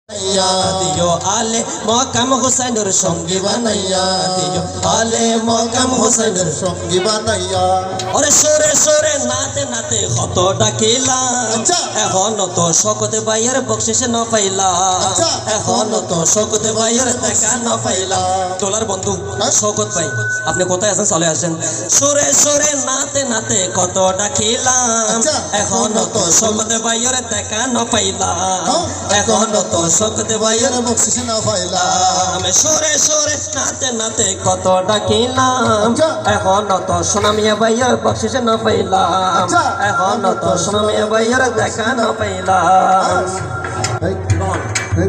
দিও আলে মকাম হোসেনের সঙ্গী বানাইয়া দিও আলে মকাম হোসেনের সঙ্গী বানাইয়া। ওরে সরে সরে নাতে নাতে কত ডাকিলাম, এখন তো শকত ভাইয়ের বকশিস ন পাইলাম, এখন তো শকত ভাইয়ের দেখা ন পাইলাম। তোলার বন্ধু শকত ভাই, আপনি কোথায় আছেন চলে আসেন। সরে সরে নাতে নাতে কত ডাকিলাম, এখন তো শকত ভাইয়ের দেখা ন পাইলাম, এখন তো শকত ভাইয়ের বকশিস না পাইলাম। সরে সরে নাতে নাতে কত ডাকিলাম, এখন তো সোনামিয়া ভাইয়ের বকশিস ন পাইলাম, এখন তো সোনামিয়া ভাইয়ের দেখা ন পাইলাম।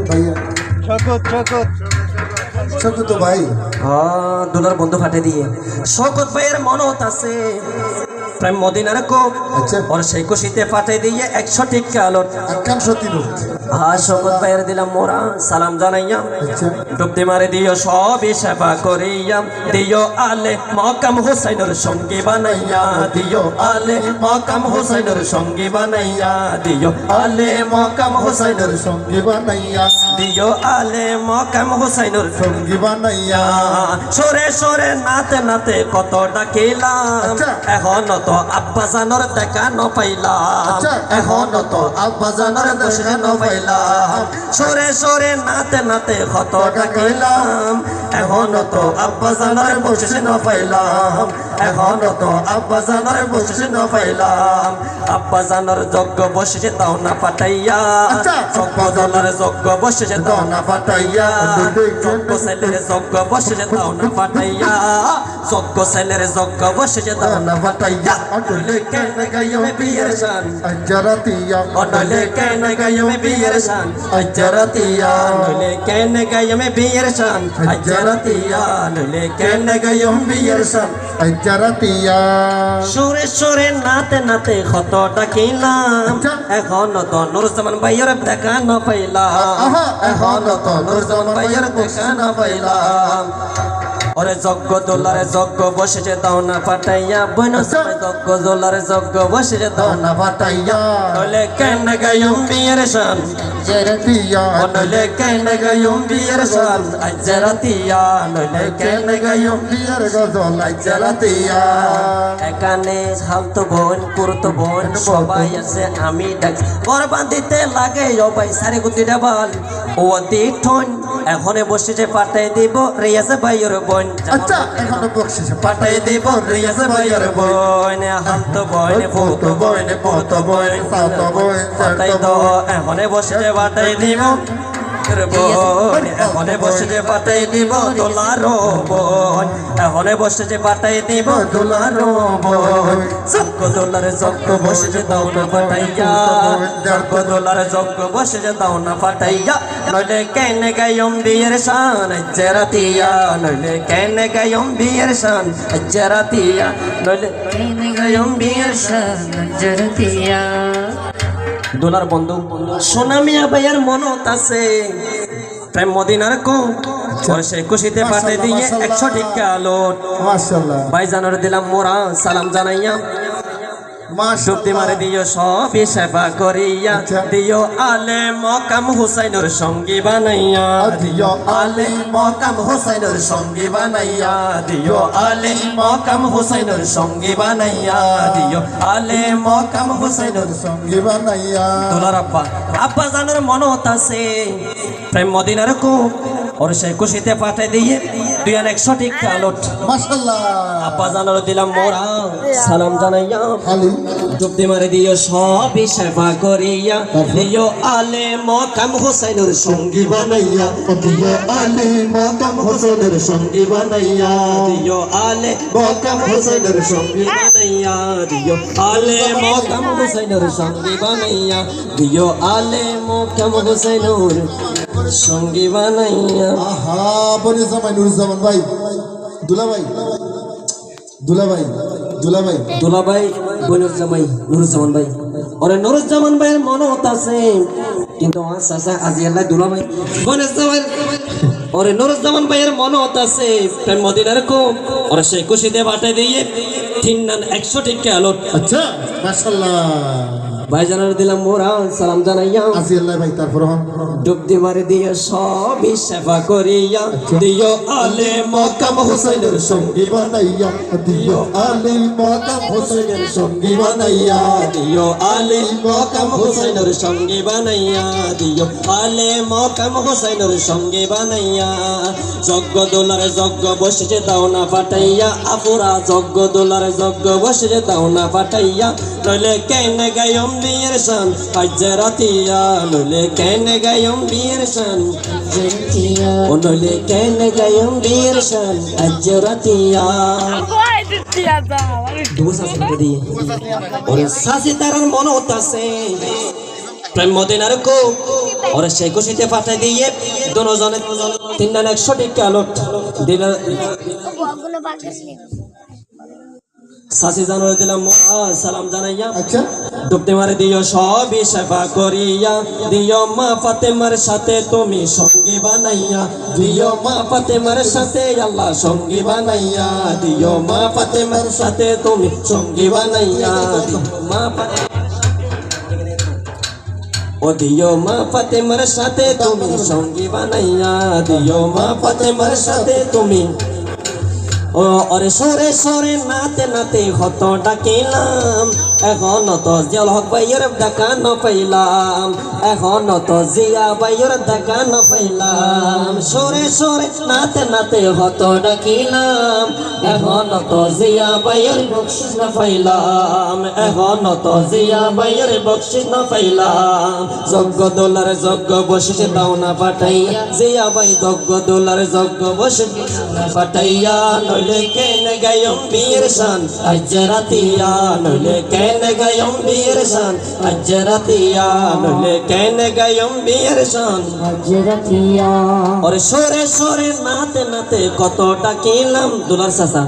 ভাইয়া শকত ভাই, হ্যাঁ দুলার বন্ধু ফাটে দিয়ে শকত ভাইয়ের মনত আছে প্রেম মদিনার কোপ, ওর সেই খুশিতে পাঠাই দিয়ে 100 টিকা আলোট হ্যাঁ শকত ভাইয়ের দিলাম মোরা সালাম জানাইয়া, ডুবতে মারে দিও সবই সেবা করিয়া, দিও আলে মকাম হোসেনের সঙ্গী বানাইয়া, দিও আলে মকাম হোসেনের সঙ্গী বানাইয়া, দিও আলে মকাম হোসেনের সঙ্গী বানাইয়া, দিও আলে মকাম হোসেনের সঙ্গী বানাইয়া। সরে সরে নাতে নাতে কত ডাকিলাম, এখন তো আব্বা জানর দেখা ন পাইলাম, এখন তো আব্বা জানর দেখা ন পাইলাম। সরে সরে নাতে নাতে কত ডাকিলাম, এখন তো আব্বা জানর বসে ন পাইলাম, এখন তো আব্বা জানর বসে ন পাইলাম। আব্বা জানর যজ্ঞ বসে দাও না পাঠাইয়া, যজ্ঞ দলার যজ্ঞ বসে দাও না পাঠাইয়া, যজ্ঞ ছেলের যজ্ঞ বসে দাও না পাঠাইয়া, যজ্ঞ ছেলের যজ্ঞ বসে দাও না পাঠাইয়া। অনলে কেন গায়ো বিয়ের শান আজরাতিয়া, অনলে কেন গায়ো বিয়ের শান আজরাতিয়া, অনলে কেন গায়ো বিয়ের শান আজরাতিয়া, অনলে কেন গায়ো বিয়ের শান আজরাতিয়া। সুরে সুরে নাতে নাতে কত ডাকিলাম, এখন তো নুরুজ্জামান ভাইয়ের দেখা ন পাইলাম, এখন তো নুরুজ্জামান ভাইয়ের দেখা ন পাইলাম। ওরে যজ্ঞ দোলারে যজ্ঞ বসেছে দাও না পাঠাইয়া, বইন যজ্ঞ দোলারে যজ্ঞ বসেছে দাও না পাঠাইয়া, নইলে কেন গায়ুম বিয়ের শান আজরাতিয়া, নইলে কেন গায়ুম বিয়ের শান আজরাতিয়া, নইলে কেন গায়ুম বিয়ের গজল আজরাতিয়া। এখানে হালতো বোন করতো বোন সবাই আছে, আমি ডাক ঘর বাঁধিতে লাগে সবাই সারি গুতি ডাবাল ও দিঠন, এখন বসেছে পাঠাই দিব রিয়াজে ভাইয়ের বোন। আচ্ছা এখনো বকশিস পাঠাই দিব রিয়াজে ভাইয়ের বোন, হালতো বোন ফুতো বোন পতো বোন সাত বই পাঠাই তো এখন বসেছে পাঠাই দিব বোন, এখন বসেছে পাঠাই দিব দোলারো বোন, এখন বসেছে পাঠাই দিব দোলারো বোন। যজ্ঞ দোলারে যজ্ঞ বসেছে দাও না পাঠাইয়া, যজ্ঞ দোলারে যজ্ঞ বসেছে দাও না পাঠাইয়া, নইলে কেন গায়ম বিয়ের শান আজরাতিয়া, নইলে কেন গায়ম বিয়ের শান আজরাতিয়া, নইলে কেন গায়ম বিয়ের শান আজরাতিয়া। দোলার বন্ধু সোনামিয়া ভাইয়ের মনত আছে প্রেম মদিনার কো, সেই খুশিতে পাঠাই দিয়ে 100 টিকা আলোট মাশাআল্লাহ। ভাই জানর দিলাম মোরা সালাম জানাইয়া, ডুবতে মারে দিও সবই সেবা করিয়া, দিও আলে মকাম হুসাইনের সঙ্গী বানাইয়া, দিও আলে মকাম হুসাইনের সঙ্গী বানাইয়া, দিও আলে মকাম হুসাইনের সঙ্গী বানাইয়া, দিও আলে মকাম হুসাইনের সঙ্গী বানাইয়া। তোলার আব্বা আব্বা জানার মনত আছে প্রেম মদিনার কোপ, ওর সেই খুশিতে পাঠাই দিয়ে 100 টিকা আলোট মাশাআল্লাহ। আব্বা জানার দিলাম মোরা সালাম জানাইয়া, আলী ডুবতে মারে দিও সবই সেবা করিয়া, দিও আলে মকাম হোসেনের সঙ্গী বানাইয়া, দিও আলে মকাম হোসেনের সঙ্গী বানাইয়া, দিও আলে মকাম হোসেনের সঙ্গী বানাইয়া, দিও আলে মকাম হোসেনের সঙ্গী বানাইয়া, দিও আলে মকাম হোসেনের সঙ্গী বানাইয়া। আহা বনি জামাই নুরুজ্জামান ভাই, দুলাভাই দুলাভাই দুলাভাই দুলাভাই বনুর জামাই নুরুজ্জামান ভাই, ওরে নুরুজ্জামান ভাইয়ের মনত আছে কিন্তু আচ্ছা আজি আল্লাহ দুলাভাই বনুর জামাই, ওরে নুরুজ্জামান ভাইয়ের মনত আছে প্রেম মদিনার কো, ওরে সেই খুশিতে বাটাই দিয়ে 100 টিকা আলোট। আচ্ছা মাশাআল্লাহ। ভাইজানের দিলাম মোরা সালাম জানাইয়া আসি আল্লাহ ভাই তারপর হন ডুবদি মারি দিয়ে সবই সেবা করিয়া দিও আলে মকাম হুসাইনের সঙ্গী বানাইয়া দিও আলী মকাম হোসেনের সঙ্গী বানাইয়া দিও আলে মকাম হুসাইনের সঙ্গী বানাইয়া দিও আলে মকাম হুসাইনের সঙ্গী বানাইয়া যজ্ঞ দোলারে যজ্ঞ বসেছে দাও না পাঠাইয়া আপুরা যজ্ঞ দোলারে যজ্ঞ বসেছে দাও না পাঠাইয়া নইলে কেন গায়ম বিয়ের শান আজ্জা রাতিয়া নইলে কেন গায়ম বিয়ের শান ও নইলে কেন গায়ম বিয়ের শান আজ্জা রাতিয়া ওরে সাসি তার মন হতাছে প্রেম মদিনার কো ওরে সেই খুশিতে পাঠাই দিয়ে দুজনে তিন দিন 100 টাকা লোট দিলা সাসি জানোরে দিলাম সালাম জানাইয়া আচ্ছা ডুবতে মারে দিও সবই সেবা করিয়া দিও মা ফাতেমার সাথে তুমি সঙ্গী বানাইয়া দিও মা ফাতেমার সাথে আল্লাহ সঙ্গী বানাইয়া দিও মা ফাতেমার সাথে তুমি সঙ্গী বানাইয়া মা ও দিও মা ফাতেমার সাথে তুমি সঙ্গী বানাইয়া দিও মা ফাতেমার সাথে তুমি ও ওরে সরে সরে নাতে নাতে হত ডাকিলাম এখন তো জিয়াল হক ভাইয়ের দেখা ন পাইলাম এখন তো জিয়া ভাইয়ের দেখা ন পাইলাম সরে সরে নাতে নাতে হত ডাকিলাম এখন তো জিয়া ভাইয়ের বকশিস না পাইলাম এখন তো জিয়া ভাইয়ের বকশিস না পাইলাম যজ্ঞ দোলার যজ্ঞ বসে দাও না পাঠাইয়া জিয়া ভাই যজ্ঞ দোলার যজ্ঞ বসে পাঠাইয়া নইলে কেন গায়ম বিয়ের শান আজ্জা রাতিয়া নইলে কেন গায়ম বিয়ের শান আজ্জা রাতিয়া নইলে কেন গায়ম বিয়ের শান আজ্জা রাতিয়া ওরে সরে সরে নাতে নাতে কত ডাকিলাম দুলার চাচা